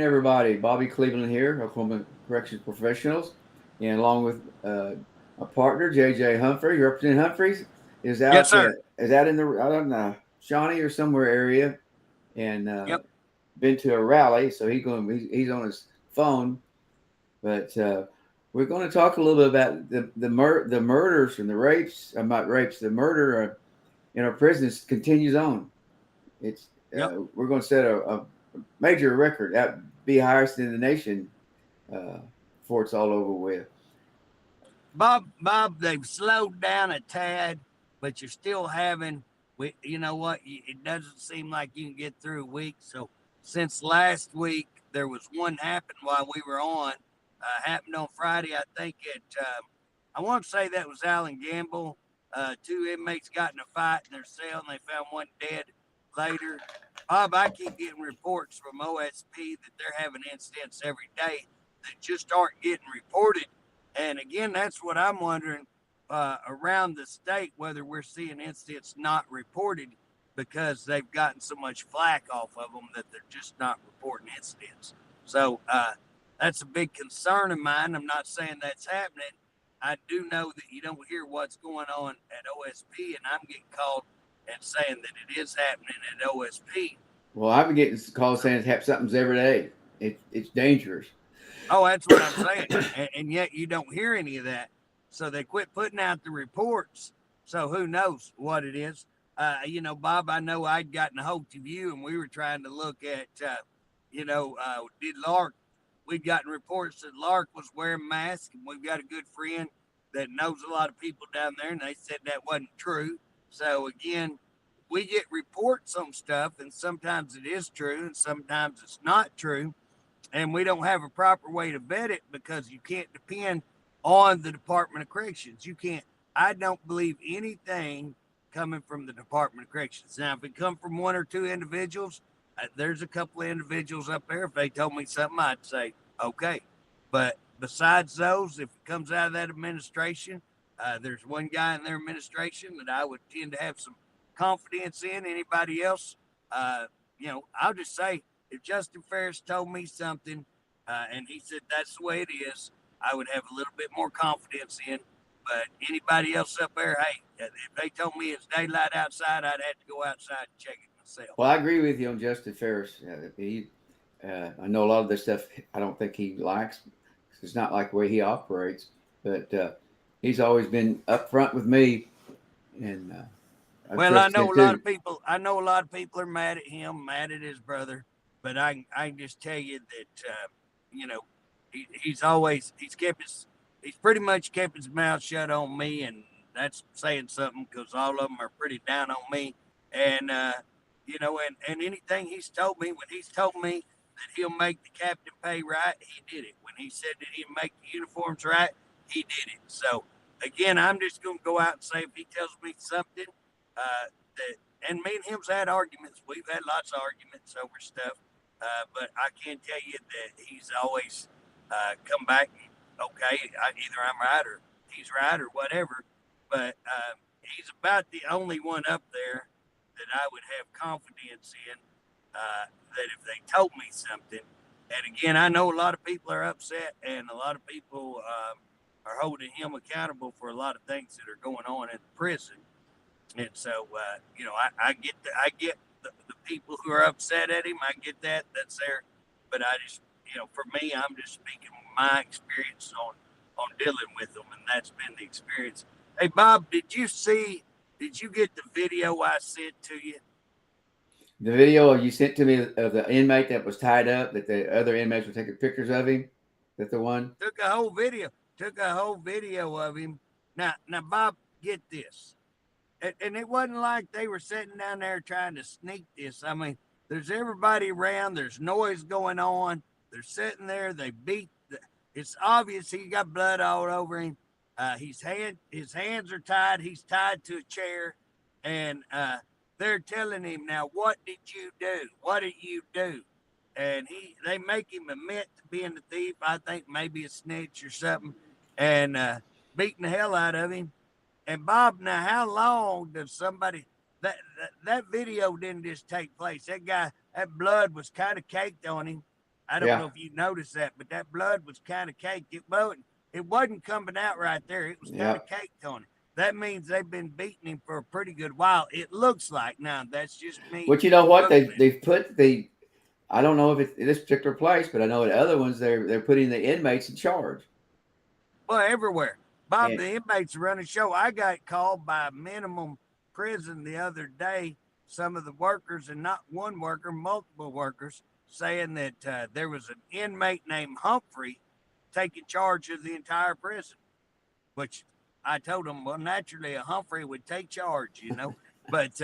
Everybody, Bobby Cleveland here, Oklahoma Corrections Professionals, and along with my partner JJ Humphrey, Representative Humphreys, is Yes, out sir. is out in the I don't know Shawnee or somewhere area, and Yep. been to a rally, so he's on his phone, but we're going to talk a little bit about the murders and the rapes, not rapes, the murder in our prisons continues on. It's Yep. we're going to set a major record, that be highest in the nation uh, before it's all over with. Bob, they've slowed down a tad, but you're still having. You know what? It doesn't seem like you can get through a week. So since last week, there was one happened while we were on. Happened on Friday, I think. I want to say that was Allen Gamble. Two inmates got in a fight in their cell, and they found one dead later. Bob, I keep getting reports from OSP that they're having incidents every day that just aren't getting reported. And again, that's what I'm wondering around the state, whether we're seeing incidents not reported because they've gotten so much flack off of them that they're just not reporting incidents. So that's a big concern of mine. I'm not saying that's happening. I do know that you don't hear what's going on at OSP, and I'm getting called and saying that it is happening at OSP. Well, I've been getting calls saying something's every day. It's dangerous. Oh, that's what I'm saying. And yet you don't hear any of that. So they quit putting out the reports. So who knows what it is? Bob, I know I'd gotten a hold of you and we were trying to look at, did LARC, we'd gotten reports that LARC was wearing masks. And we've got a good friend that knows a lot of people down there and they said that wasn't true. So again, we get reports on stuff and sometimes it is true and sometimes it's not true, and we don't have a proper way to vet it because you can't depend on the Department of Corrections. You can't. I don't believe anything coming from the Department of Corrections. Now, if it come from one or two individuals, there's a couple of individuals up there. If they told me something, I'd say okay. But besides those, if it comes out of that administration, there's one guy in their administration that I would tend to have some confidence in. Anybody else, I'll just say if Justin Ferris told me something and he said that's the way it is, I would have a little bit more confidence in. But anybody else up there, hey, if they told me it's daylight outside, I'd have to go outside and check it myself. Well, I agree with you on Justin Ferris. I know a lot of this stuff. I don't think he likes. It's not like the way he operates, but he's always been upfront with me, and I Well, I trust know him a lot too. of people. I know a lot of people are mad at him, mad at his brother. But I can just tell you that he's pretty much kept his mouth shut on me, and that's saying something because all of them are pretty down on me. And and anything he's told me, when he's told me that he'll make the captain pay right, he did it. When he said that he'd make the uniforms right, he did it. So again, I'm just going to go out and say if he tells me something that, and me and him's had arguments. We've had lots of arguments over stuff, but I can tell you that he's always come back and okay, either I'm right or he's right or whatever. But he's about the only one up there that I would have confidence in that if they told me something. And again, I know a lot of people are upset, and a lot of people are holding him accountable for a lot of things that are going on in the prison. And so, I get the people who are upset at him. I get that. That's there. But I just, for me, I'm just speaking my experience on dealing with them, and that's been the experience. Hey, Bob, did you get the video I sent to you? The video you sent to me of the inmate that was tied up, that the other inmates were taking pictures of him. That the one? Took a whole video of him. Now, Bob, get this. And it wasn't like they were sitting down there trying to sneak this. I mean, there's everybody around. There's noise going on. They're sitting there. They beat. It's obvious he got blood all over him. His hands are tied. He's tied to a chair, and they're telling him now, "What did you do? What did you do?" And they make him admit to being a thief. I think maybe a snitch or something, and beating the hell out of him. And Bob, now how long does somebody that video didn't just take place? That guy, that blood was kind of caked on him. I don't know Yeah. if you noticed that, but that blood was kind of caked. It wasn't coming out right there. It was kind of Yeah. caked on it. That means they've been beating him for a pretty good while. It looks like. Now that's just me But you know what? looking at it. They've put the I don't know if it's in this particular place, but I know at other ones they're putting the inmates in charge. Well, everywhere. Bob, And the inmates run a show. I got called by minimum prison the other day. Some of the workers, and not one worker, multiple workers, saying that there was an inmate named Humphrey taking charge of the entire prison, which I told them, well, naturally, a Humphrey would take charge. But,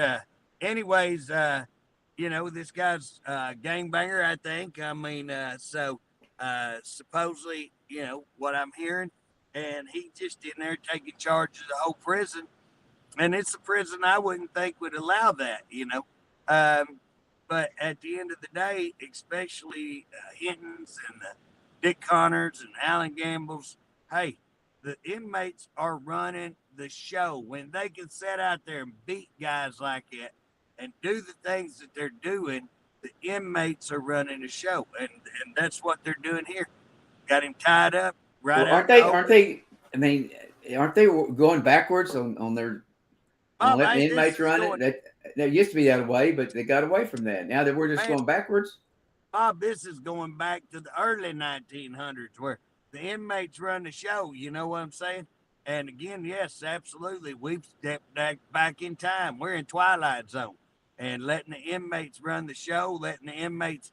anyways, this guy's a gangbanger, I think. I mean, supposedly, what I'm hearing, and he just in there taking charge of the whole prison. And it's a prison I wouldn't think would allow that. Um, but at the end of the day, especially Hinton's and Dick Connors and Alan Gamble's, hey, the inmates are running the show. When they can sit out there and beat guys like that and do the things that they're doing, the inmates are running the show. And that's what they're doing here. Got him tied up right well, out aren't in the they? open. Aren't they? I mean, aren't they going backwards on their on Bob, letting hey, the this inmates is run it? going, That used to be that way, but they got away from that. Now that we're just man, going backwards. Bob, this is going back to the early 1900s where the inmates run the show. You know what I'm saying? And again, yes, absolutely. We've stepped back in time. We're in Twilight Zone and letting the inmates run the show, letting the inmates,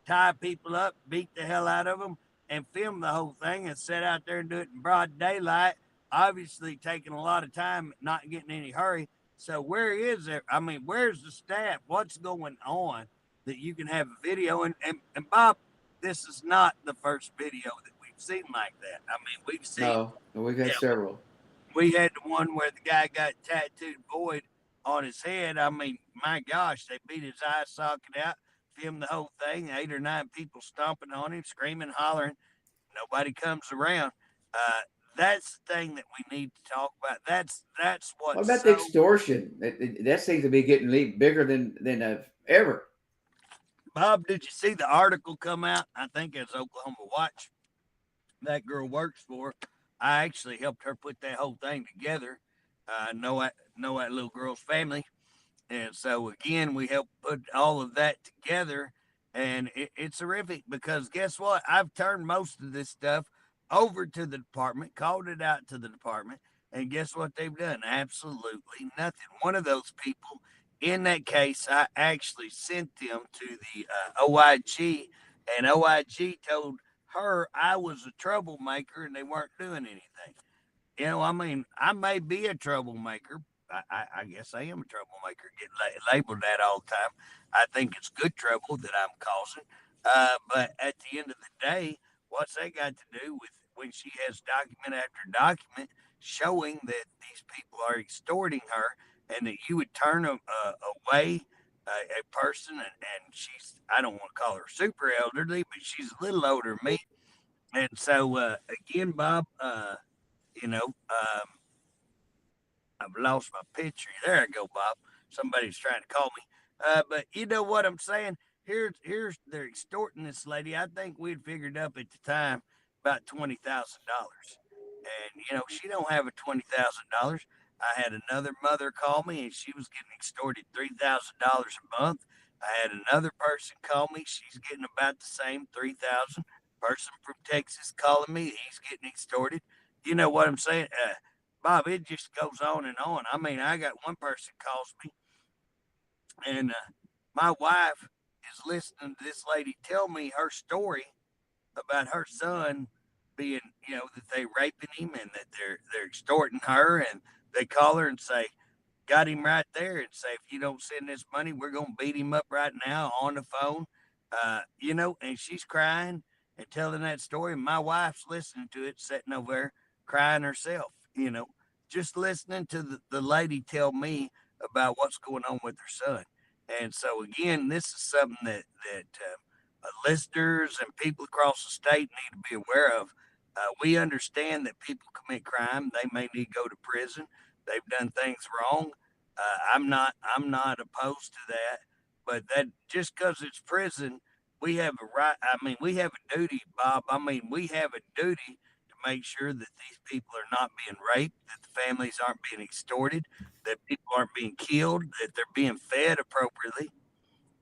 tie people up, beat the hell out of them, and film the whole thing and sit out there and do it in broad daylight. Obviously, taking a lot of time, not getting any hurry. So, where is there? I mean, where's the staff? What's going on? That you can have a video. And Bob, this is not the first video that we've seen like that. I mean, we've seen, No, we've had yeah, several. we had the one where the guy got tattooed void on his head. I mean, my gosh, they beat his eye socket out, filmed the whole thing, 8 or 9 people stomping on him, screaming, hollering. Nobody comes around. Uh, that's the thing that we need to talk about. That's What what's about the so. extortion? That seems to be getting bigger than ever. Bob, did you see the article come out? I think it's Oklahoma Watch. That girl works for. I actually helped her put that whole thing together. Know that little girl's family, and so again, we helped put all of that together, and it's horrific because guess what? I've turned most of this stuff over to the department, called it out to the department, and guess what they've done? Absolutely nothing. One of those people in that case, I actually sent them to the OIG, and OIG told her I was a troublemaker and they weren't doing anything. I mean, I may be a troublemaker. I guess I am a troublemaker. Get labeled that all the time. I think it's good trouble that I'm causing. But at the end of the day, what's that got to do with when she has document after document showing that these people are extorting her and that you would turn away a person and she's, I don't want to call her super elderly, but she's a little older than me. And so, again, Bob, you know, um, I've lost my picture. There I go, Bob. Somebody's trying to call me. But you know what I'm saying? Here's they're extorting this lady. I think we'd figured up at the time about $20,000, and she don't have a $20,000. I had another mother call me, and she was getting extorted $3,000 a month. I had another person call me. She's getting about the same 3,000. Person from Texas calling me. He's getting extorted. You know what I'm saying? Bob, it just goes on and on. I mean, I got one person calls me, and my wife is listening to this lady tell me her story about her son being, that they raping him and that they're extorting her, and they call her and say, got him right there, and say, if you don't send this money, we're gonna beat him up right now on the phone. And she's crying and telling that story. And my wife's listening to it, sitting over there crying herself, just listening to the lady tell me about what's going on with her son. And so again, this is something that listeners and people across the state need to be aware of. We understand that people commit crime; they may need to go to prison. They've done things wrong. I'm not opposed to that, but that just because it's prison we have a right. I mean, we have a duty, Bob. I mean, we have a duty to make sure that these people are not being raped, that the families aren't being extorted, that people aren't being killed, that they're being fed appropriately.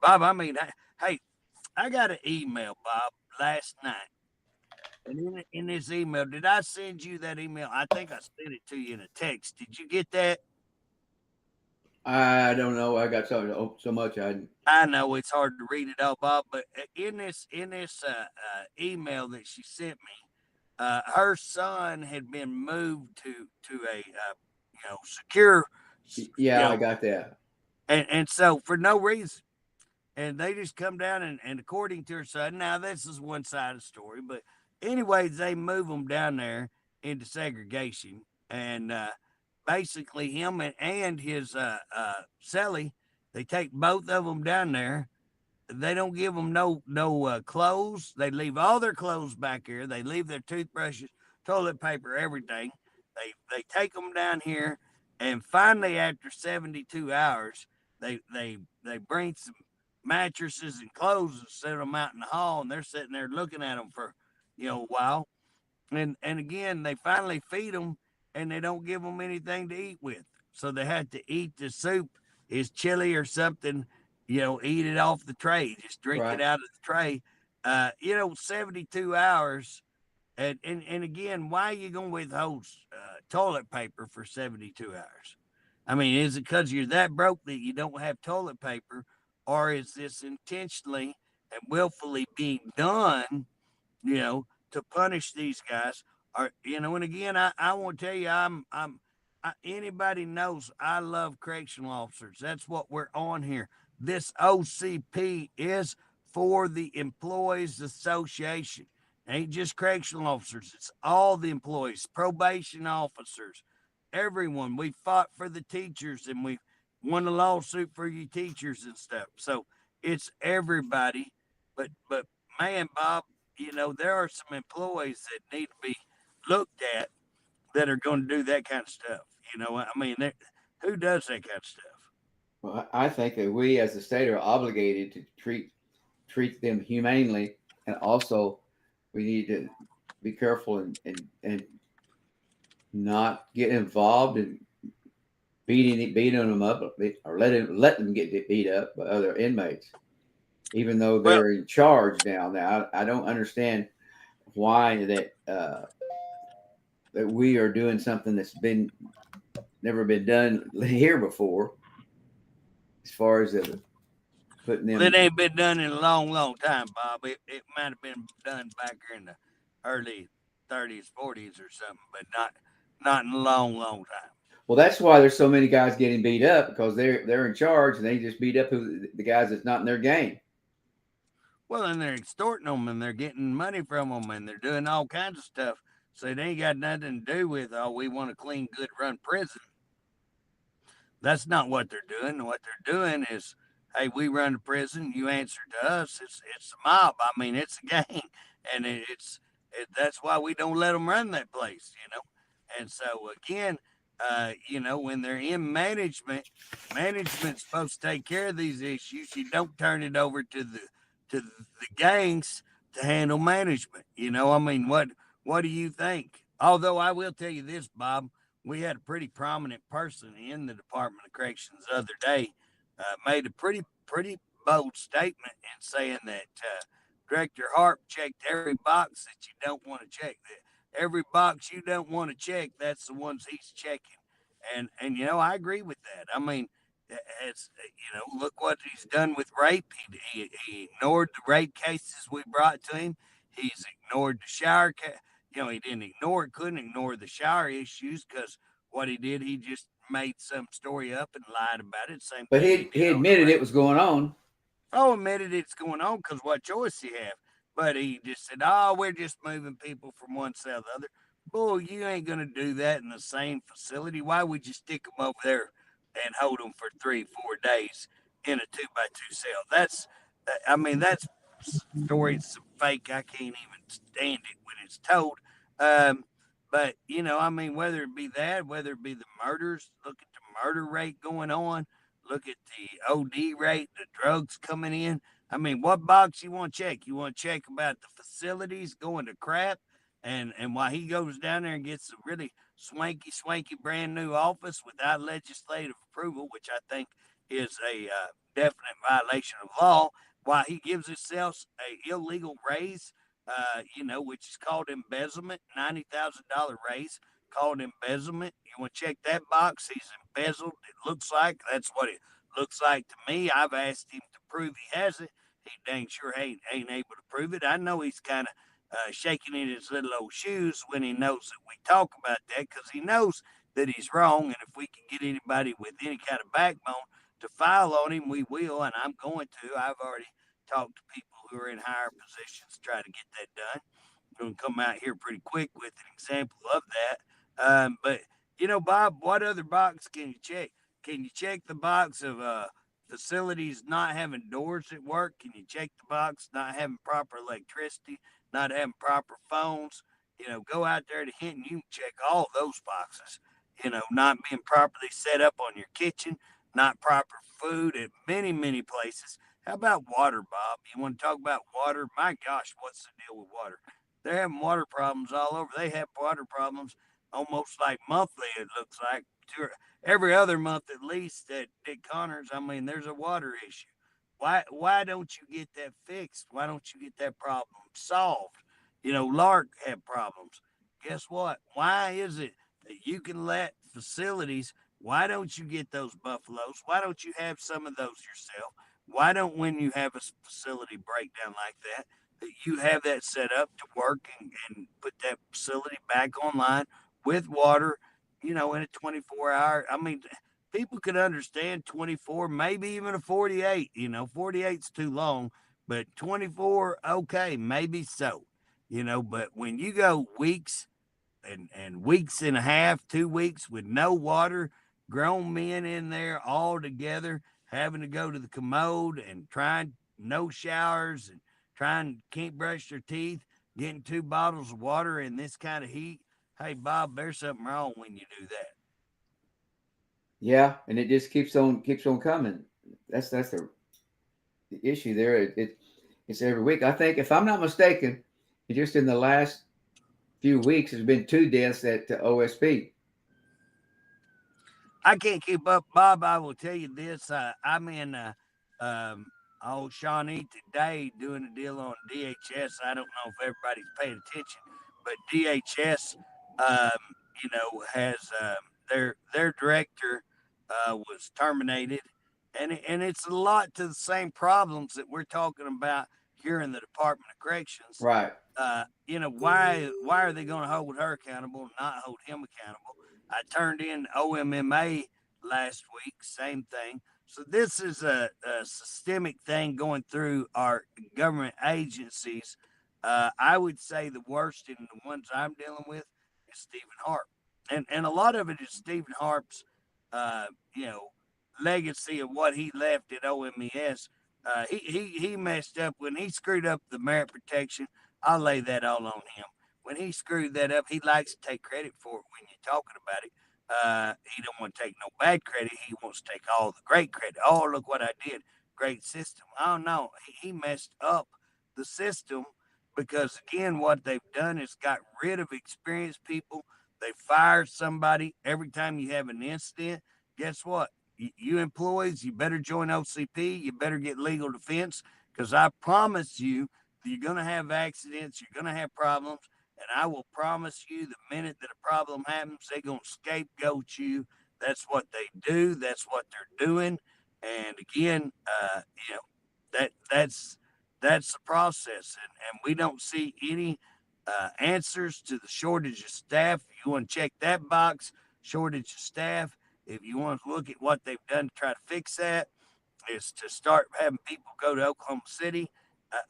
Bob, I mean, hey, I got an email, Bob, last night. And in this email, did I send you that email? I think I sent it to you in a text. Did you get that? I don't know. I got so much. I know it's hard to read it all, Bob, but in this email that she sent me, her son had been moved to a secure, you Yeah, I know, got that. and so for no reason, and they just come down and according to her son, now this is one side of the story, but anyways, they move them down there into segregation, and basically him and his Sally, they take both of them down there. They don't give them no clothes. They leave all their clothes back here. They leave their toothbrushes, toilet paper, everything. They take them down here, and finally, after 72 hours, they bring some mattresses and clothes and set them out in the hall, and they're sitting there looking at them for a while. And again, they finally feed them, and they don't give them anything to eat with, so they had to eat the soup. Is chili or something, eat it off the tray, just drink it Right. out of the tray. 72 hours. And again, why are you going to withhold toilet paper for 72 hours? I mean, is it because you're that broke that you don't have toilet paper, or is this intentionally and willfully being done, to punish these guys? Or, and again, I want to tell you, anybody knows I love correctional officers. That's what we're on here. This OCP is for the Employees Association. It ain't just correctional officers, it's all the employees, probation officers, everyone. We fought for the teachers and we won a lawsuit for you teachers and stuff. So it's everybody. But man, Bob, there are some employees that need to be looked at that are going to do that kind of stuff. I mean, who does that kind of stuff? Well, I think that we as the state are obligated to treat them humanely, and also we need to be careful and not get involved in beating them up or let them get beat up by other inmates, even though Well, they're in charge now. Now I don't understand why that we are doing something that's been never been done here before, as far as putting it them. ain't been done in a long, long time, Bob. It might have been done back here in the early 30s, 40s or something, but not in a long, long time. Well, that's why there's so many guys getting beat up, because they're in charge and they just beat up the guys that's not in their game. Well, and they're extorting them and they're getting money from them and they're doing all kinds of stuff. So they ain't got nothing to do with, oh, we want a clean, good run prison. That's not what they're doing. What they're doing is, hey, we run the prison. You answer to us. It's a mob. I mean, it's a gang, and that's why we don't let them run that place. And so again, when they're in management, management's supposed to take care of these issues. You don't turn it over to the gangs to handle management. I mean, what do you think? Although I will tell you this, Bob, we had a pretty prominent person in the Department of Corrections the other day made a pretty bold statement in saying that Director Harp checked every box that you don't want to check. That every box you don't want to check, that's the ones he's checking. And I agree with that. I mean, it's look what he's done with rape. He ignored the rape cases we brought to him. He's ignored the shower. He didn't ignore it, couldn't ignore the shower issues because what he did, he just made some story up and lied about it. Same But thing he he did on the admitted it rape. was going on. Oh, admitted it's going on because what choice you have? But he just said, "Oh, we're just moving people from one cell to the other." Bull, you ain't gonna do that in the same facility. Why would you stick them over there and hold them for 3, 4 days in a 2 by 2 cell? I mean, that's stories fake. I can't even stand it when it's told. Um, but I mean, whether it be that, whether it be the murders, look at the murder rate going on. look at the OD rate, the drugs coming in. I mean, what box you want to check? You want to check about the facilities going to crap, and why he goes down there and gets a really swanky brand new office without legislative approval, which I think is a definite violation of law. Why he gives himself a illegal raise, which is called embezzlement, $90,000 raise, called embezzlement. You want to check that box? He's embezzled. It looks like that's what it looks like to me. I've asked him to prove he has it. He dang sure ain't able to prove it. I know he's kind of shaking in his little old shoes when he knows that we talk about that, because he knows that he's wrong. And if we can get anybody with any kind of backbone to file on him, we will. And I'm going to. I've already talked to people who are in higher positions to try to get that done. I'm going to come out here pretty quick with an example of that. But, Bob, what other box can you check? Can you check the box of facilities not having doors at work? Can you check the box not having proper electricity, not having proper phones? Go out there to Hinton, you can check all those boxes. Not being properly set up on your kitchen, not proper food at many places. How about water, Bob? You want to talk about water? My gosh, what's the deal with water? They're having water problems all over. They have water problems almost like monthly, it looks like. Every other month at least at Dick Connors. I mean, there's a water issue. Why don't you get that fixed? Why don't you get that problem solved? LARC have problems. Guess what? Why is it that you can let facilities, why don't you get those buffaloes? Why don't you have some of those yourself? Why don't, when you have a facility breakdown like that you have that set up to work and put that facility back online with water, in a 24-hour? I mean, people could understand 24, maybe even a 48. 48's too long, but 24, okay, maybe so. But when you go weeks and weeks and a half, 2 weeks with no water, grown men in there all together having to go to the commode and trying no showers and trying can't brush their teeth, getting 2 bottles of water in this kind of heat. Hey, Bob, there's something wrong when you do that. Yeah, and it just keeps on coming. That's the issue there. It's every week. I think, if I'm not mistaken, just in the last few weeks, there's been 2 deaths at OSP. I can't keep up, Bob. I will tell you this. I'm in old Shawnee today doing a deal on DHS. I don't know if everybody's paying attention, but DHS, has their director was terminated, and it's a lot to the same problems that we're talking about here in the Department of Corrections. Right. Why are they going to hold her accountable and not hold him accountable? I turned in OMMA last week, same thing. So this is a systemic thing going through our government agencies. I would say the worst in the ones I'm dealing with is Stephen Harp. And a lot of it is Stephen Harp's, uh, you know, legacy of what he left at OMES. He messed up when he screwed up the merit protection. I'll lay that all on him. When he screwed that up, he likes to take credit for it when you're talking about it. He don't want to take no bad credit. He wants to take all the great credit. Oh, look what I did. Great system. Oh, no. He messed up the system because, again, what they've done is got rid of experienced people. They fire somebody every time you have an incident. Guess what? You employees, you better join OCP. You better get legal defense, because I promise you, you're going to have accidents. You're going to have problems. And I will promise you, the minute that a problem happens, they're going to scapegoat you. That's what they do. That's what they're doing. And again, that's the process. And we don't see any answers to the shortage of staff. If you want to check that box, shortage of staff. If you want to look at what they've done to try to fix that, is to start having people go to Oklahoma City.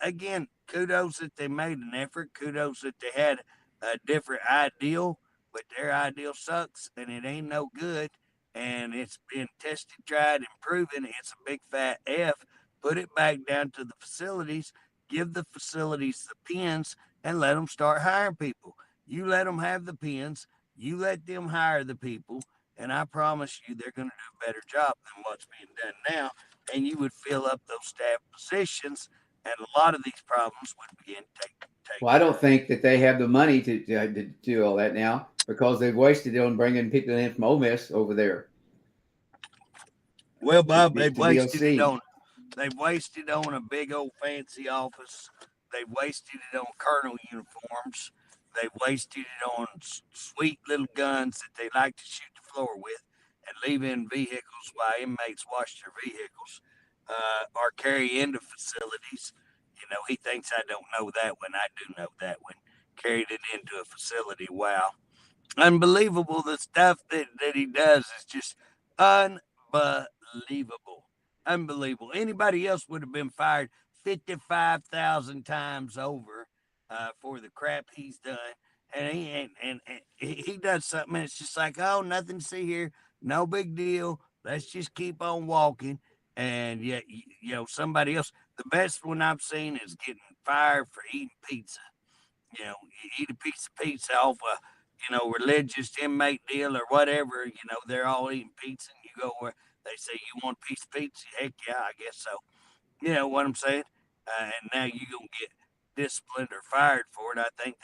Again, kudos that they made an effort. Kudos that they had a different ideal, but their ideal sucks and it ain't no good. And it's been tested, tried, and proven. It's a big fat F. Put it back down to the facilities. Give the facilities the pins and let them start hiring people. You let them have the pins. You let them hire the people. and I promise you they're going to do a better job than what's being done now. And you would fill up those staff positions, and a lot of these problems would begin to take Well, I care don't of. think that they have the money to do all that now because they've wasted it on bringing people in from Ole Miss over there Well, Bob, they've to wasted it DOC. on a big old fancy office. They've wasted it on colonel uniforms. They've wasted it on sweet little guns that they like to shoot the floor with and leave in vehicles while inmates wash their vehicles or carry into facilities. You know, he thinks I don't know that one. I do know that one. Carried it into a facility. Wow. Unbelievable. The stuff that he does is just unbelievable. Unbelievable. Anybody else would have been fired 55,000 times over for the crap he's done. And he does something, and it's just like, oh, nothing to see here. No big deal. Let's just keep on walking. And yet, somebody else, the best one I've seen is getting fired for eating pizza. You eat a piece of pizza off a, religious inmate deal or whatever. They're all eating pizza, and you go where they say you want a piece of pizza. Heck yeah, I guess so. You know what I'm saying? And now you gonna get disciplined or fired for it. I think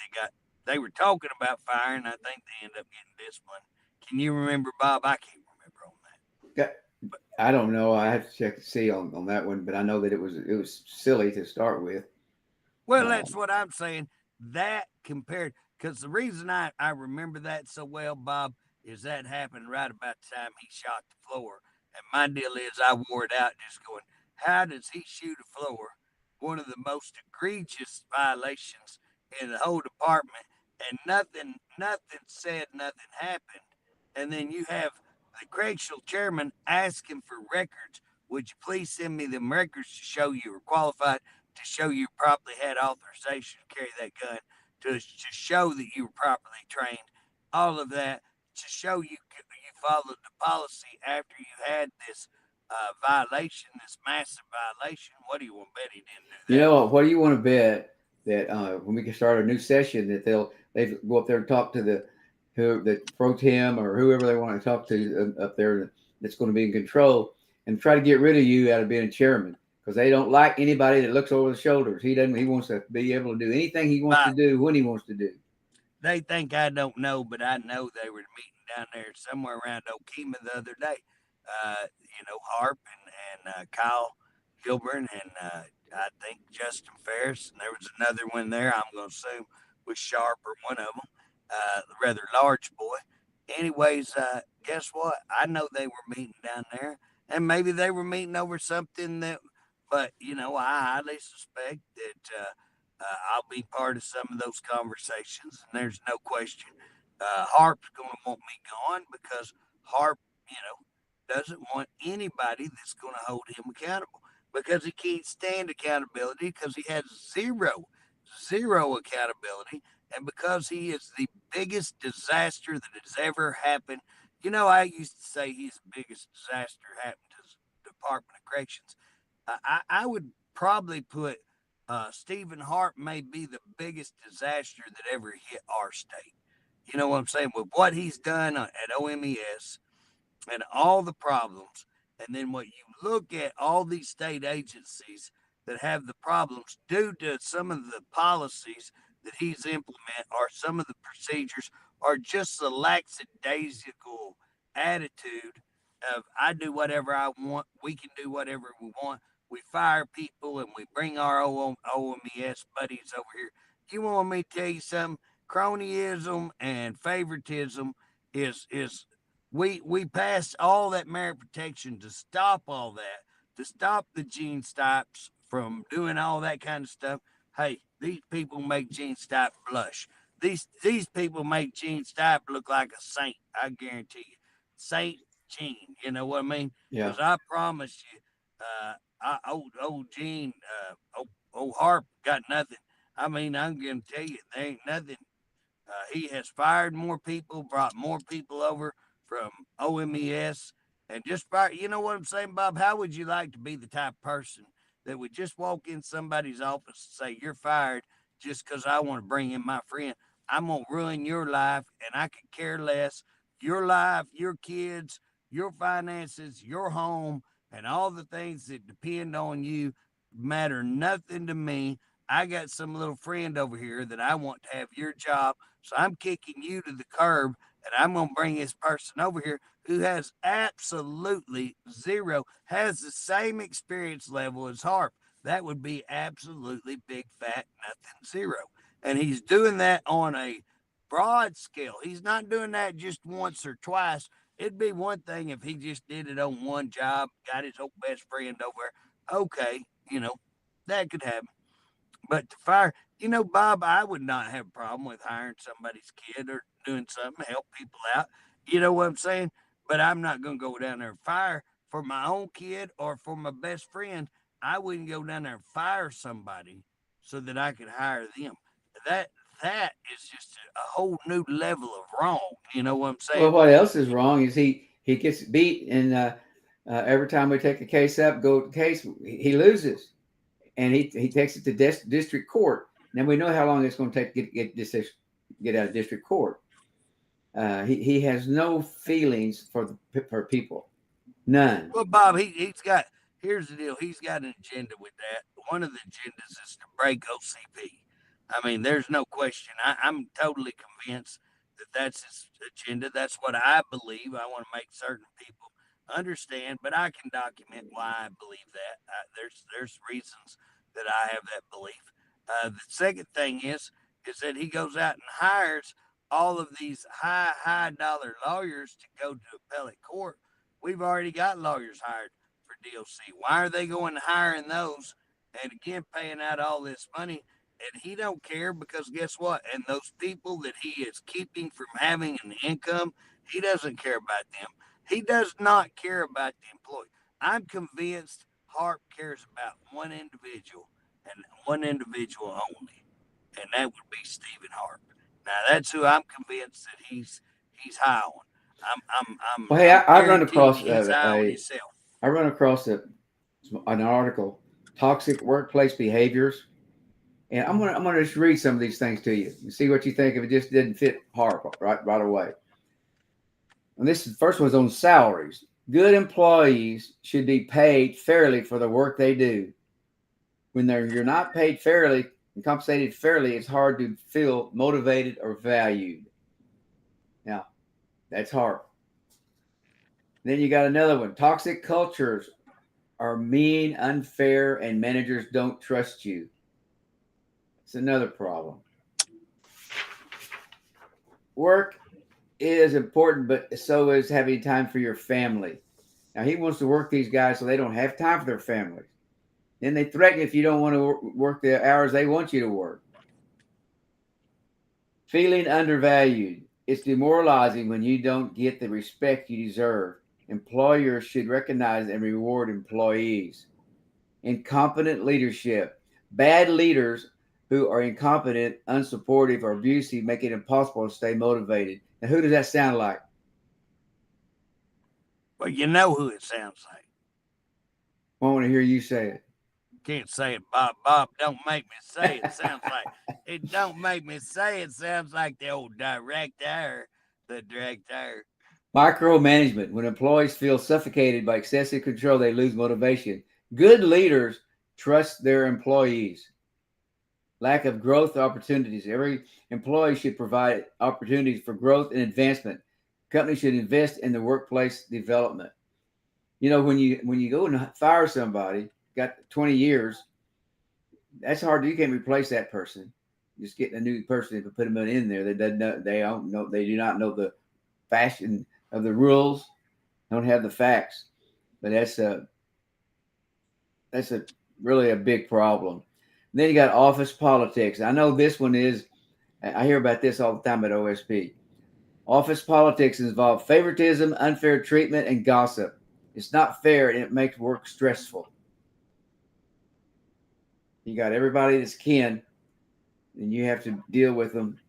they were talking about firing. I think they end up getting disciplined. Can you remember, Bob? I can't remember on that. Yeah, But I don't know. I have to check to see on that one, but I know that it was silly to start with. well, that's Um, what I'm saying. That compared, because the reason I remember that so well, Bob, is that happened right about the time he shot the floor. And my deal is I wore it out just going, how does he shoot a floor? One of the most egregious violations in the whole department, and nothing said, nothing happened. And then you have the correctional chairman asking for records. Would you please send me them records to show you were qualified, to show you probably had authorization to carry that gun, to show that you were properly trained, all of that, to show you followed the policy after you had this violation, this massive violation. What do you want to bet he didn't do you that? know what do you want to bet that when we can start a new session that they go up there and talk to the pro tem or whoever they want to talk to up there that's going to be in control and try to get rid of you out of being chairman because they don't like anybody that looks over the shoulders. He doesn't. He wants to be able to do anything he wants to But do when he wants to do. they think I don't know, but I know they were meeting down there somewhere around Okema the other day. Harp and Kyle Gilburn and I think Justin Ferris, and there was another one there. I'm going to assume was Sharp or one of them, rather large boy. Anyways, guess what? I know they were meeting down there, and maybe they were meeting over something that. But I highly suspect that I'll be part of some of those conversations, and there's no question. Harp's going to want me gone because Harp, doesn't want anybody that's going to hold him accountable because he can't stand accountability because he has zero accountability, and because he is the biggest disaster that has ever happened. I used to say he's the biggest disaster happened to the Department of Corrections. I would probably put Stephen Hart may be the biggest disaster that ever hit our state. You know what I'm saying? With what he's done at OMES and all the problems, and then what you look at all these state agencies that have the problems due to some of the policies that he's implemented or some of the procedures or just the lackadaisical attitude of I do whatever I want, we can do whatever we want. We fire people and we bring our OMES buddies over here. You want me to tell you something? Cronyism and favoritism is we passed all that merit protection to stop all that, to stop the Gene Stipes from doing all that kind of stuff. Hey, these people make Gene Stipe blush. These people make Gene Stipe look like a saint. I guarantee you, Saint Gene. You know what I mean? Yeah. Because I promise you, old Gene, old Harp got nothing. I mean, I'm gonna tell you, there ain't nothing. He has fired more people, brought more people over from OMES, and just fire. You know what I'm saying, Bob? How would you like to be the type of person that would just walk in somebody's office and say, "You're fired," just because I want to bring in my friend? I'm gonna ruin your life, and I could care less your life, your kids, your finances, your home, and all the things that depend on you matter nothing to me. I got some little friend over here that I want to have your job. So I'm kicking you to the curb and I'm going to bring this person over here who has absolutely zero, has the same experience level as Harp. That would be absolutely big, fat, nothing, zero. And he's doing that on a broad scale. He's not doing that just once or twice. It'd be one thing if he just did it on one job, got his old best friend over there. Okay, that could happen. But to fire, Bob, I would not have a problem with hiring somebody's kid or doing something to help people out. You know what I'm saying? But I'm not going to go down there and fire for my own kid or for my best friend. I wouldn't go down there and fire somebody so that I could hire them. That that is just a whole new level of wrong. You know what I'm Well, saying? what else is wrong is he gets beat, and every time we take a case up, go to case, he loses, and he takes it to district court. Now we know how long it's going to take to get out of district court. He has no feelings for people, none. Well, Bob, he's got, here's the deal. He's got an agenda with that. One of the agendas is to break OCP. I mean, there's no question. I'm totally convinced that that's his agenda. That's what I believe. I want to make certain people understand, but I can document why I believe that. There's reasons that I have that belief. The second thing is that he goes out and hires all of these high dollar lawyers to go to appellate court. We've already got lawyers hired for DOC. Why are they going and hiring those and again paying out all this money? And he don't care because guess what? And those people that he is keeping from having an income, he doesn't care about them. He does not care about the employee. I'm convinced Harp cares about one individual and one individual only, and that would be Stephen Harp. Now that's who I'm convinced that he's high on. Well, hey, I'm I run guaranteeing across he's high on himself. an article, toxic workplace behaviors, and I'm gonna just read some of these things to you and see what you think if it just didn't fit Harp right away. And this first one's on salaries. Good employees should be paid fairly for the work they do. When you're not paid fairly and compensated fairly, it's hard to feel motivated or valued. Now, that's hard. Then you got another one. Toxic cultures are mean, unfair, and managers don't trust you. It's another problem. Work is important, but so is having time for your family. Now, he wants to work these guys so they don't have time for their families. Then they threaten if you don't want to work the hours they want you to work. Feeling undervalued. It's demoralizing when you don't get the respect you deserve. Employers should recognize and reward employees. Incompetent leadership. Bad leaders who are incompetent, unsupportive, or abusive make it impossible to stay motivated. Now, who does that sound like? Well, you know who it sounds like. I want to hear you say it. Can't say it, Bob. Bob, don't make me say it. Sounds like it. Don't make me say it. Sounds like the old director. The director. Micromanagement. When employees feel suffocated by excessive control, they lose motivation. Good leaders trust their employees. Lack of growth opportunities. Every employee should provide opportunities for growth and advancement. Companies should invest in the workplace development. When you go and fire somebody, got 20 years, that's hard. You can't replace that person. Just getting a new person to put them in there. They do not know the fashion of the rules, don't have the facts. But that's a really a big problem. And then you got office politics. I know this one is. I hear about this all the time at OSP. Office politics involve favoritism, unfair treatment, and gossip. It's not fair, and it makes work stressful. You got everybody that's kin, and you have to deal with them.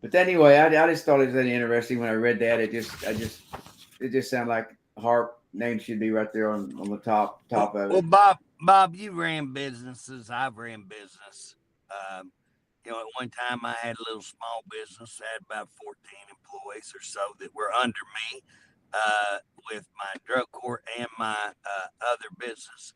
But anyway, I just thought it was really interesting when I read that. It just sounded like Harp name should be right there on the top of it. Well, Bob, you ran businesses. I've ran business. You know, at one time I had a little small business. I had about 14 employees or so that were under me uh, with my drug court and my other business.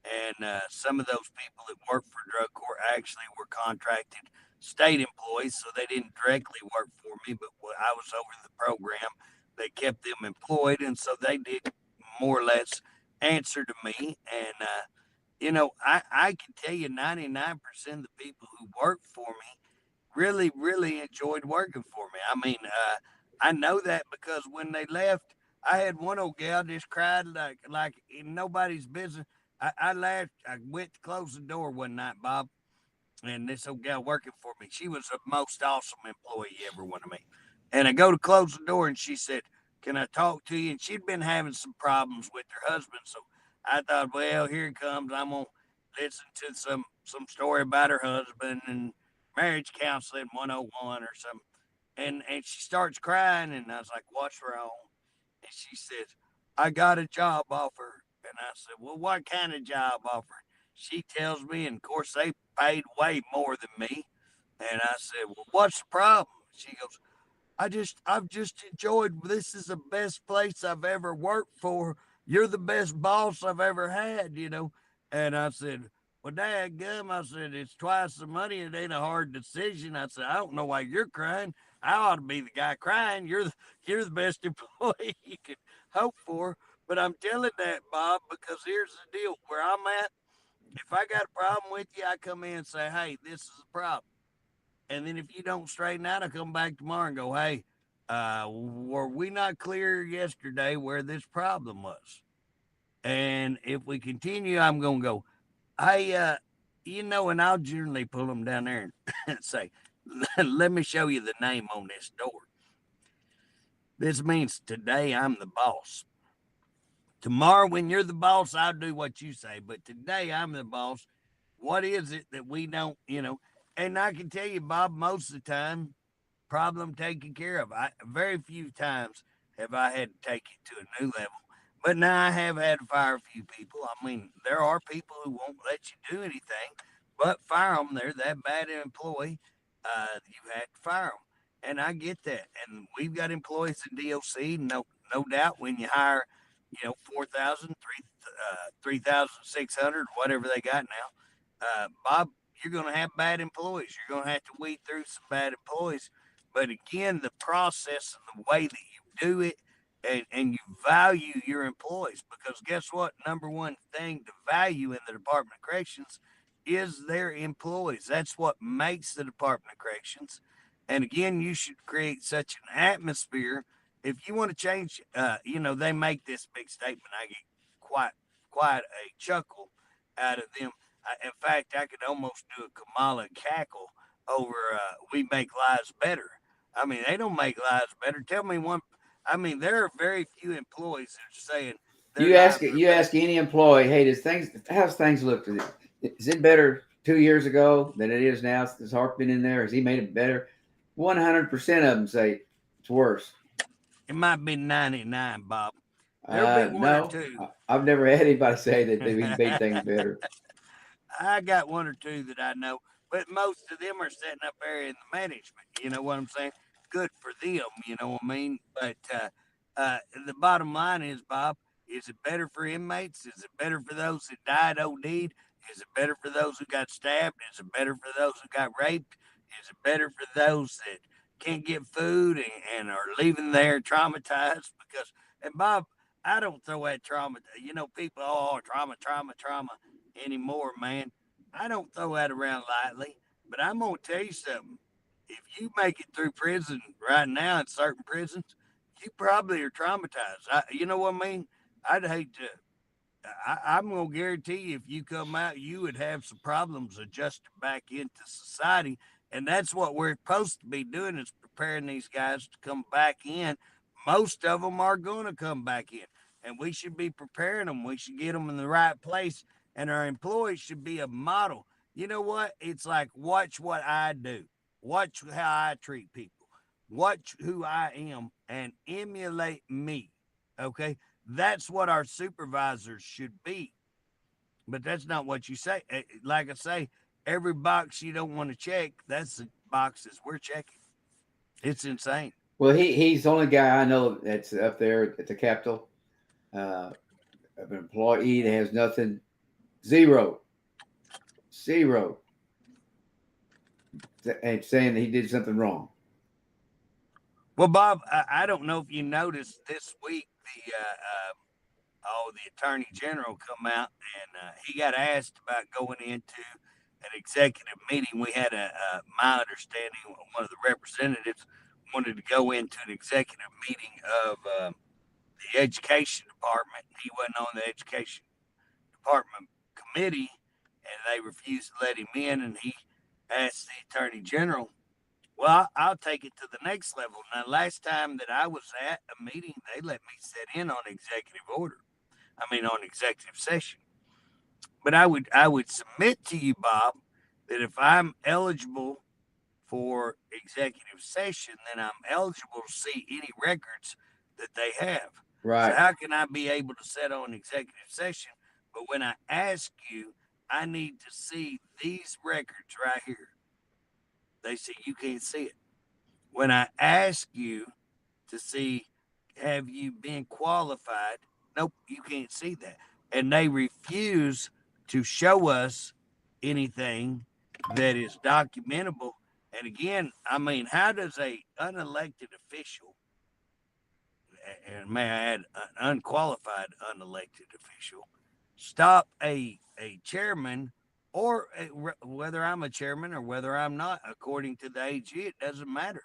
And some of those people that worked for drug court actually were contracted state employees, so they didn't directly work for me, but I was over the program. They kept them employed, and so they did more or less answer to me. And you know, I can tell you 99% of the people who work for me really, really enjoyed working for me. I mean, I know that because when they left, I had one old gal just cried like in nobody's business. I laughed. I went to close the door one night, Bob, and this old gal working for me, she was the most awesome employee you ever want to meet. And I go to close the door, and she said, "Can I talk to you?" And she'd been having some problems with her husband, so I thought, well, here it comes. I'm gonna listen to some story about her husband and marriage counseling 101 or something. And she starts crying, and I was like, "What's wrong?" And she says, "I got a job offer." And I said, "Well, what kind of job offer?" She tells me, and of course, they paid way more than me. And I said, "Well, what's the problem?" She goes, I've just enjoyed. This is the best place I've ever worked for. You're the best boss I've ever had, you know." And I said, "Well, Dad, gum," I said, "it's twice the money. It ain't a hard decision." I said, "I don't know why you're crying. I ought to be the guy crying. You're the best employee you could hope for." But I'm telling that, Bob, because here's the deal: where I'm at, if I got a problem with you, I come in and say, "Hey, this is a problem." And then if you don't straighten out, I come back tomorrow and go, "Hey, were we not clear yesterday where this problem was?" And if we continue, I'm going to go, "Hey, you know," and I'll generally pull them down there and say, "Let me show you the name on this door. This means today I'm the boss. Tomorrow, when you're the boss, I'll do what you say. But today I'm the boss. What is it that we don't, you know?" And I can tell you, Bob, most of the time, problem taken care of. Very few times have I had to take it to a new level. But now I have had to fire a few people. I mean, there are people who won't let you do anything, but fire them. They're that bad an employee. You have to fire them, and I get that. And we've got employees in DOC. No doubt. When you hire, 4,000, 3,600, whatever they got now, Bob, you're going to have bad employees. You're going to have to weed through some bad employees. But again, the process and the way that you do it, and you value your employees, because guess what? Number one thing to value in the Department of Corrections is their employees. That's what makes the Department of Corrections. And again, you should create such an atmosphere. If you want to change, they make this big statement. I get quite a chuckle out of them. In fact, I could almost do a Kamala cackle over "We make lives better." I mean, they don't make lives better. Tell me one. I mean, there are very few employees that are saying their You ask lives it. are You better. ask any employee, "Hey, how's things look? Is it better 2 years ago than it is now? Has Harp been in there? Has he made it better?" 100% of them say it's worse. It might be 99, Bob. There'll be one or No, two. I've never had anybody say that he's made things better. I got one or two that I know, but most of them are setting up there in the management. You know what I'm saying? Good for them. You know what I mean? But the bottom line is, Bob, is it better for inmates? Is it better for those that died OD'd? Is it better for those who got stabbed? Is it better for those who got raped? Is it better for those that can't get food and are leaving there traumatized? And Bob, I don't throw that trauma. You know, people, oh, trauma anymore, man. I don't throw that around lightly, but I'm going to tell you something. If you make it through prison right now in certain prisons, you probably are traumatized. You know what I mean? I'd hate to. I'm going to guarantee you, if you come out, you would have some problems adjusting back into society. And that's what we're supposed to be doing, is preparing these guys to come back in. Most of them are going to come back in, and we should be preparing them. We should get them in the right place, and our employees should be a model. You know what? It's like, watch what I do, watch how I treat people, watch who I am, and emulate me. Okay, that's what our supervisors should be. But that's not what you say. Like I say, every box you don't want to check, that's the boxes we're checking. It's insane. Well, he's the only guy I know that's up there at the Capitol, uh, an employee that has nothing, zero, zero, and saying that he did something wrong. Well, Bob, I don't know if you noticed this week the attorney general come out and he got asked about going into an executive meeting. We had my understanding, one of the representatives wanted to go into an executive meeting of the education department. He wasn't on the education department committee, and they refused to let him in. And he asked the attorney general, well, I'll take it to the next level. Now, last time that I was at a meeting, they let me sit in on executive order. On executive session. But I would submit to you, Bob, that if I'm eligible for executive session, then I'm eligible to see any records that they have. So Right. how can I be able to sit on executive session? But when I ask you, I need to see these records right here. They say you can't see it. When I ask you to see, have you been qualified? Nope, you can't see that. And they refuse to show us anything that is documentable. And again, how does a unelected official, and may I add, an unqualified unelected official, stop a chairman, or whether I'm a chairman or whether I'm not, according to the AG, it doesn't matter.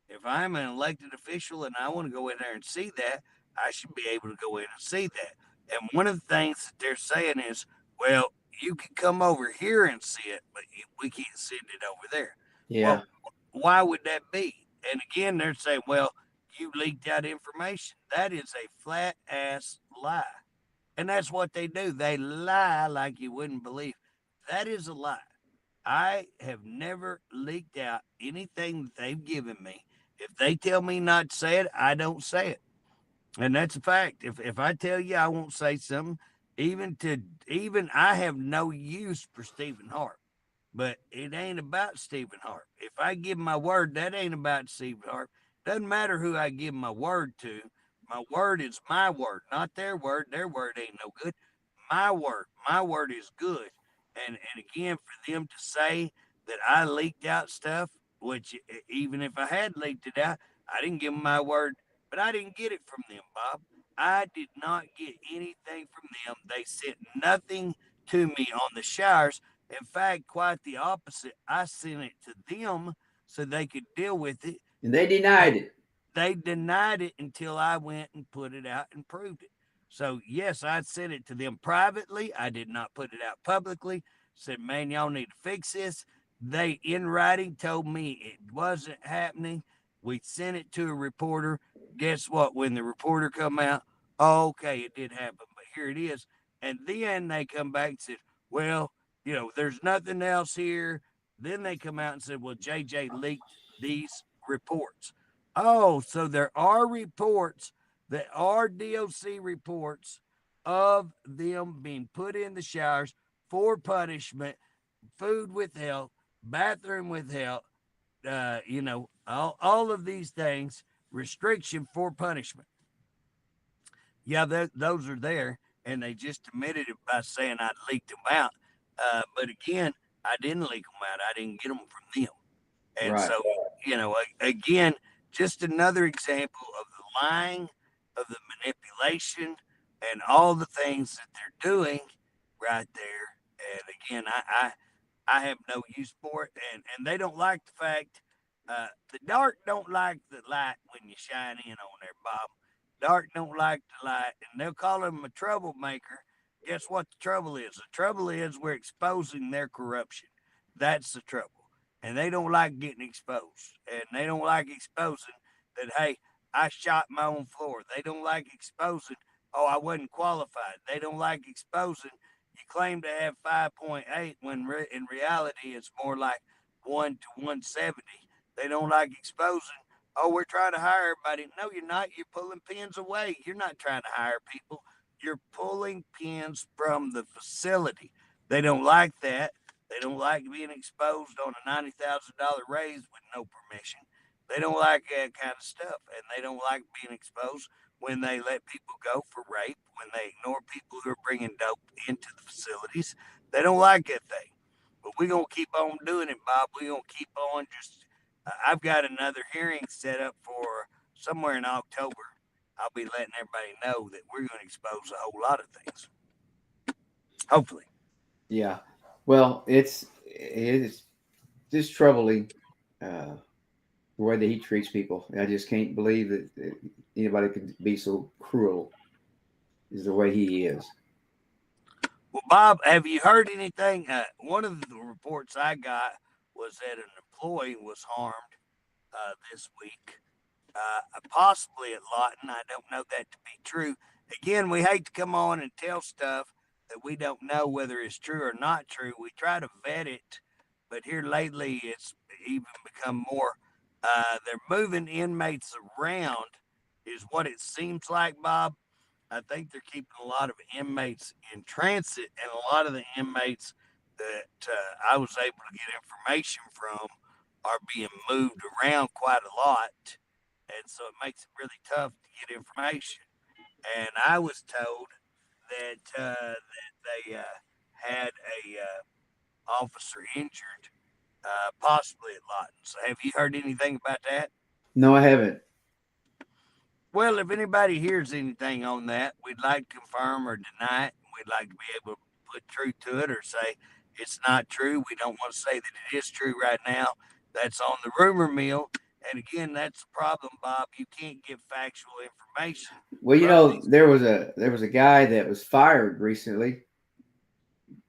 If I'm an elected official and I want to go in there and see that, I should be able to go in and see that. And one of the things that they're saying is, well, you can come over here and see it, but we can't send it over there. Yeah. Well, why would that be? And again, they're saying, well, you leaked out information. That is a flat ass lie. And that's what they do. They lie like you wouldn't believe. That is a lie. I have never leaked out anything that they've given me. If they tell me not to say it, I don't say it. And that's a fact. If I tell you I won't say something, even I have no use for Stephen Harp. But it ain't about Stephen Harp. If I give my word, that ain't about Stephen Harp. Doesn't matter who I give my word to. My word is my word, not their word. Their word ain't no good. My word is good. And again, for them to say that I leaked out stuff, which even if I had leaked it out, I didn't give them my word, but I didn't get it from them, Bob. I did not get anything from them. They sent nothing to me on the showers. In fact, quite the opposite. I sent it to them so they could deal with it. And they denied it. They denied it until I went and put it out and proved it. So, yes, I sent it to them privately. I did not put it out publicly. Said, man, y'all need to fix this. They, in writing, told me it wasn't happening. We sent it to a reporter. Guess what? When the reporter come out, oh, okay, it did happen, but here it is. And then they come back and said, well, there's nothing else here. Then they come out and said, well, JJ leaked these reports. Oh, so there are reports that are DOC reports of them being put in the showers for punishment, food withheld, bathroom withheld, all of these things, restriction for punishment. Yeah, those are there, and they just admitted it by saying I leaked them out. But again, I didn't leak them out. I didn't get them from them. And Right. so, again, just another example of the lying, of the manipulation, and all the things that they're doing right there. And again, I have no use for it, and they don't like the fact. The dark don't like the light when you shine in on there, Bob. Dark don't like the light, and they'll call him a troublemaker. Guess what the trouble is? The trouble is we're exposing their corruption. That's the trouble. And they don't like getting exposed. And they don't like exposing that, hey, I shot my own floor. They don't like exposing, oh, I wasn't qualified. They don't like exposing, you claim to have 5.8 when in reality it's more like 1 to 170. They don't like exposing, oh, we're trying to hire everybody. No, you're not. You're pulling pins away. You're not trying to hire people. You're pulling pins from the facility. They don't like that. They don't like being exposed on a $90,000 raise with no permission. They don't like that kind of stuff, and they don't like being exposed when they let people go for rape, when they ignore people who are bringing dope into the facilities. They don't like that thing. But we're going to keep on doing it, Bob. We're going to keep on just. I've got another hearing set up for somewhere in October. I'll be letting everybody know that we're going to expose a whole lot of things. Hopefully. Yeah. Well, it's just troubling the way that he treats people. I just can't believe that anybody could be so cruel. Is the way he is. Well, Bob, have you heard anything? One of the reports I got was that an employee was harmed this week, possibly at Lawton. I don't know that to be true. Again, we hate to come on and tell stuff that we don't know whether it's true or not true. We try to vet it, but here lately it's even become more. They're moving inmates around, is what it seems like, Bob. I think they're keeping a lot of inmates in transit, and a lot of the inmates that I was able to get information from are being moved around quite a lot, and so it makes it really tough to get information. And I was told that they had a officer injured, possibly at Lawton. So, have you heard anything about that? No, I haven't. Well, if anybody hears anything on that, we'd like to confirm or deny it. We'd like to be able to put truth to it or say it's not true. We don't want to say that it is true right now. That's on the rumor mill. And again, that's the problem, Bob. You can't get factual information Well, from these. there was a guy that was fired recently,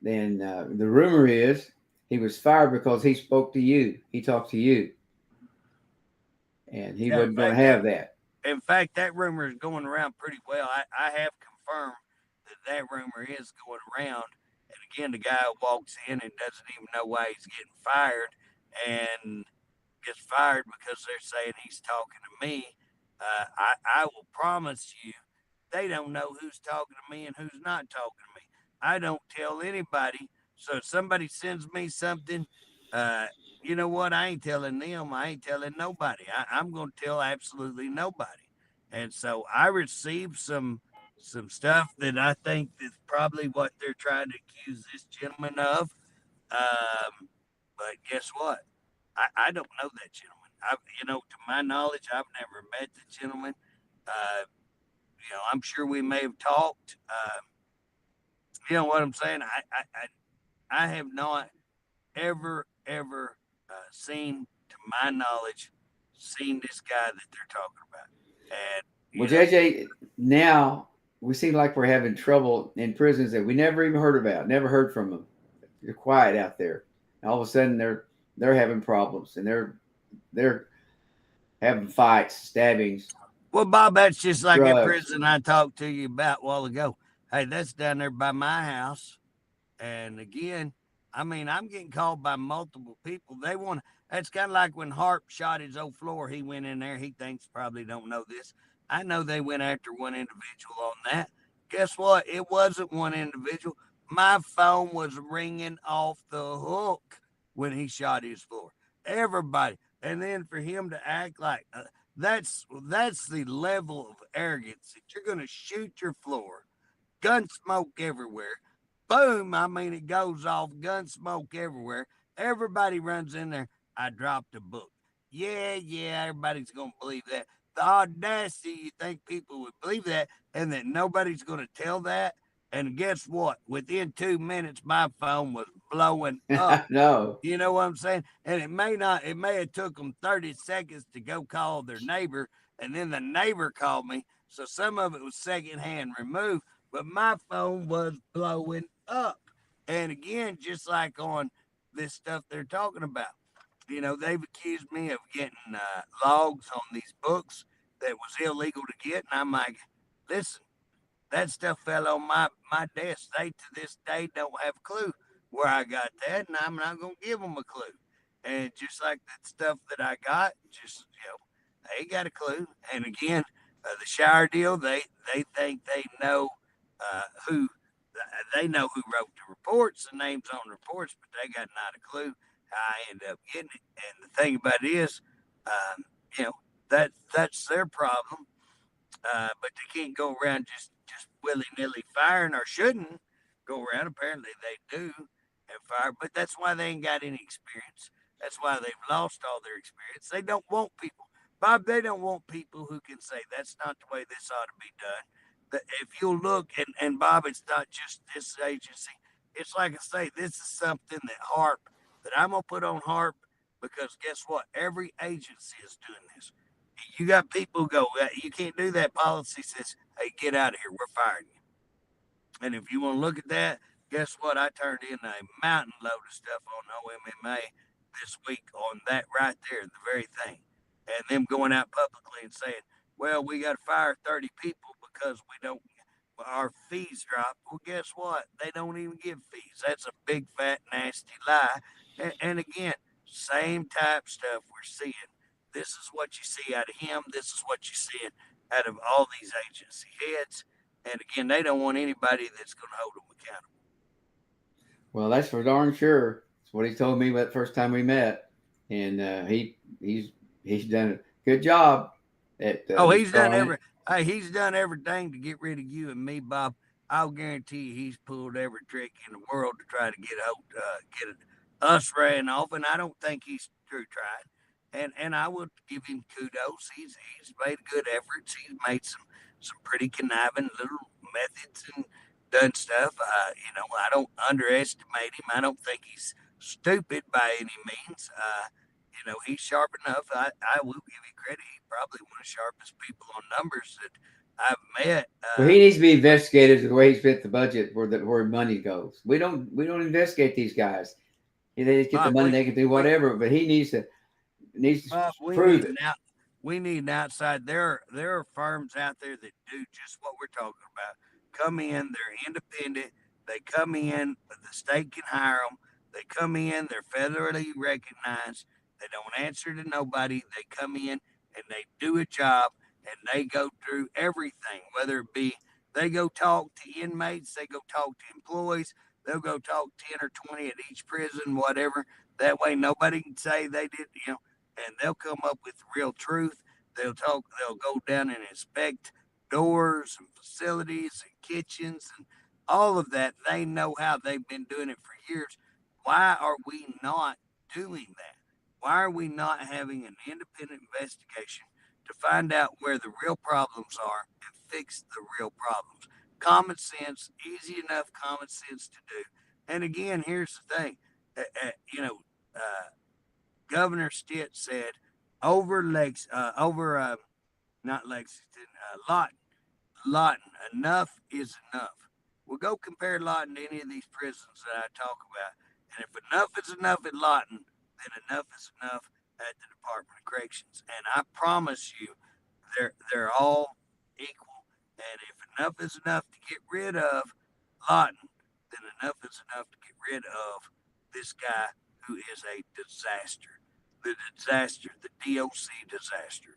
and the rumor is he was fired because he spoke to you. He talked to you, and he Yeah, in wasn't going to fact, have that. that rumor is going around pretty well. I have confirmed that rumor is going around. And again, the guy walks in and doesn't even know why he's getting fired, and gets fired because they're saying he's talking to me. I will promise you, they don't know who's talking to me and who's not talking to me. I don't tell anybody. So if somebody sends me something, uh, you know what? I ain't telling them. I ain't telling nobody. I'm going to tell absolutely nobody. And so I received some stuff that I think is probably what they're trying to accuse this gentleman of. But guess what? I don't know that gentleman. To my knowledge, I've never met the gentleman. Uh, I'm sure we may have talked. You know what I'm saying? I have not ever seen, to my knowledge, seen this guy that they're talking about. And Well, JJ, now we seem like we're having trouble in prisons that we never even heard about, never heard from them. They're quiet out there. And all of a sudden, they're having problems, and they're having fights, stabbings, well, Bob, that's just like that drugs. prison I talked to you about a while ago. Hey, that's down there by my house. And again, I mean, I'm getting called by multiple people. They want. That's kind of like when Harp shot his old floor. He went in there. He thinks probably don't know this. I know they went after one individual on that. Guess what? It wasn't one individual. My phone was ringing off the hook when he shot his floor. Everybody, and then for him to act like that's the level of arrogance that you're going to shoot your floor, gun smoke everywhere. Boom, I mean, it goes off, gun smoke everywhere. Everybody runs in there. I dropped a book. Yeah, everybody's going to believe that. The audacity, you think people would believe that, and that nobody's going to tell that. And guess what? Within 2 minutes, my phone was blowing up. No. You know what I'm saying? And it may have took them 30 seconds to go call their neighbor, and then the neighbor called me. So some of it was secondhand removed, but my phone was blowing up. And again, just like on this stuff they're talking about, they've accused me of getting logs on these books that was illegal to get. And I'm like, listen, that stuff fell on my desk. They to this day don't have a clue where I got that, and I'm not gonna give them a clue. And just like that stuff that I got, just they got a clue. And again, the shower deal, they think they know who they know who wrote the reports, the names on the reports, but they got not a clue how I end up getting it. And the thing about it is, um, you know, that's their problem. But they can't go around just willy nilly firing, or shouldn't go around. Apparently they do and fire, but that's why they ain't got any experience. That's why they've lost all their experience. They don't want people, Bob. They don't want people who can say that's not the way this ought to be done. That if you'll look, and Bob, it's not just this agency. It's like I say, this is something that Harp, that I'm gonna put on Harp, because guess what? Every agency is doing this. You got people who go, you can't do that. Policy says, hey, get out of here. We're firing you. And if you want to look at that, guess what? I turned in a mountain load of stuff on OMMA this week on that right there, the very thing. And them going out publicly and saying, well, we got to fire 30 people because we don't, our fees drop. Well, guess what? They don't even give fees. That's a big, fat, nasty lie. And again, same type stuff we're seeing. This is what you see out of him. This is what you see out of all these agency heads. And again, they don't want anybody that's going to hold them accountable. Well, that's for darn sure. That's what he told me that first time we met, and he's done a good job at Oh, withdrawing it. he's done everything to get rid of you and me, Bob. I'll guarantee you, he's pulled every trick in the world to try to get us ran off, and I don't think he's true tried. And I would give him kudos. He's made good efforts. He's made some pretty conniving little methods and done stuff. I don't underestimate him. I don't think he's stupid by any means. He's sharp enough. I will give you credit. He's probably one of the sharpest people on numbers that I've met. Well, he needs to be investigated the way he spent the budget where money goes. We don't investigate these guys. They just get the Bob, money, they can do whatever. But he needs to Bob, prove it. we need an outside. There are firms out there that do just what we're talking about. Come in, they're independent. They come in, the state can hire them. They come in, they're federally recognized. They don't answer to nobody. They come in and they do a job, and they go through everything, whether it be they go talk to inmates, they go talk to employees, they'll go talk 10 or 20 at each prison, whatever. That way nobody can say they did, and they'll come up with real truth. They'll go down and inspect doors and facilities and kitchens and all of that. They know how they've been doing it for years. Why are we not doing that? Why are we not having an independent investigation to find out where the real problems are and fix the real problems? Common sense, easy enough common sense to do. And again, here's the thing, uh, uh, you know, uh, Governor Stitt said over not Lexington, Lawton, enough is enough. We'll go compare Lawton to any of these prisons that I talk about. And if enough is enough at Lawton, then enough is enough at the Department of Corrections. And I promise you, they're all equal. And if enough is enough to get rid of Lawton, then enough is enough to get rid of this guy who is a disaster. The disaster, the DOC disaster,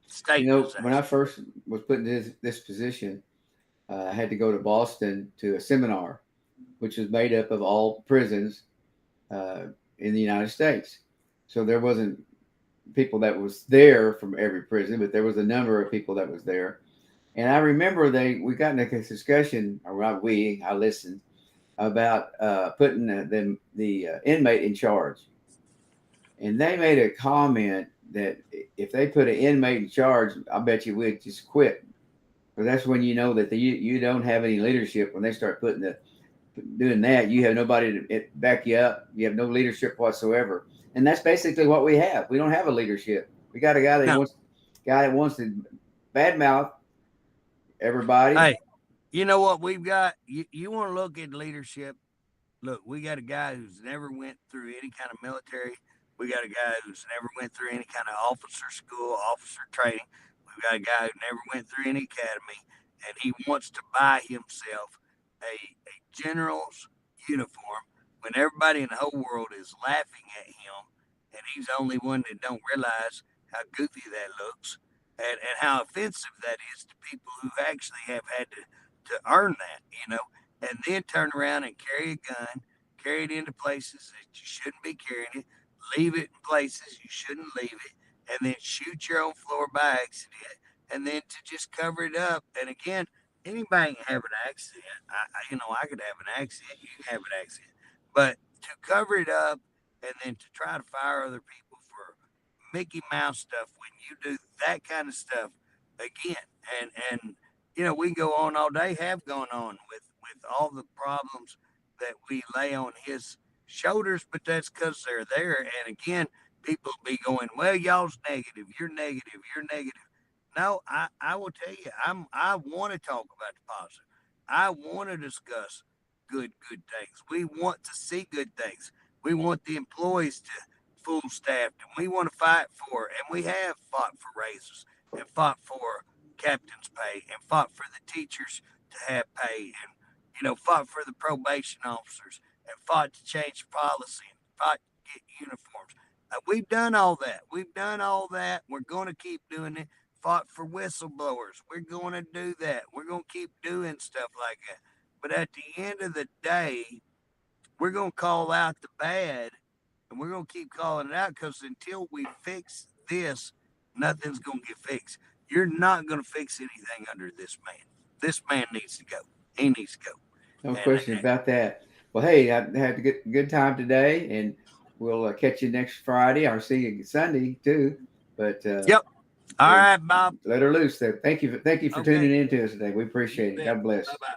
state When I disaster. first was put in this position, I had to go to Boston to a seminar, which was made up of all prisons uh, in the United States. So there wasn't people that was there from every prison, but there was a number of people that was there. And I remember we got in a discussion, or not we, I listened, about putting the inmate in charge. And they made a comment that if they put an inmate in charge, I bet you would just quit. Because that's when you know that you don't have any leadership. When they start doing that, you have nobody to back you up. You have no leadership whatsoever. And that's basically what we have. We don't have a leadership. We got a No, guy that wants to badmouth everybody. hey, you know what we've got? You want to look at leadership? Look, we got a guy who's never went through any kind of military. We got a guy who's never went through any kind of officer school, officer training. We've got a guy who never went through any academy, and he wants to buy himself a general's uniform when everybody in the whole world is laughing at him, and he's the only one that don't realize how goofy that looks, and how offensive that is to people who actually have had to earn that. and then turn around and carry a gun, carry it into places that you shouldn't be carrying it, leave it in places you shouldn't leave it, and then shoot your own floor by accident, and then to just cover it up. And again, anybody can have an accident. I could have an accident. You can have an accident. But to cover it up and then to try to fire other people for Mickey Mouse stuff when you do that kind of stuff, again, and we can go on all day, have gone on with all the problems that we lay on his shoulders, but that's because they're there. And again, people be going, well, y'all's negative, you're negative, you're negative. No, I will tell you, I want to talk about the positive. I want to discuss good things. We want to see good things. We want the employees to full staffed, and we want to fight for, and we have fought for raises, and fought for captain's pay, and fought for the teachers to have pay, and fought for the probation officers, and fought to change policy, and fought to get uniforms. We've done all that. We've done all that. We're going to keep doing it. Fought for whistleblowers. We're going to do that. We're going to keep doing stuff like that. But at the end of the day, we're going to call out the bad, and we're going to keep calling it out, because until we fix this, nothing's going to get fixed. You're not going to fix anything under this man. This man needs to go. He needs to go. No question about that. Well, hey, I had a good time today, and we'll catch you next Friday. I'll see you Sunday too. But yep. All right, Bob. Let her loose there. Thank you for tuning in to us today. We appreciate it. God bless. Bye-bye.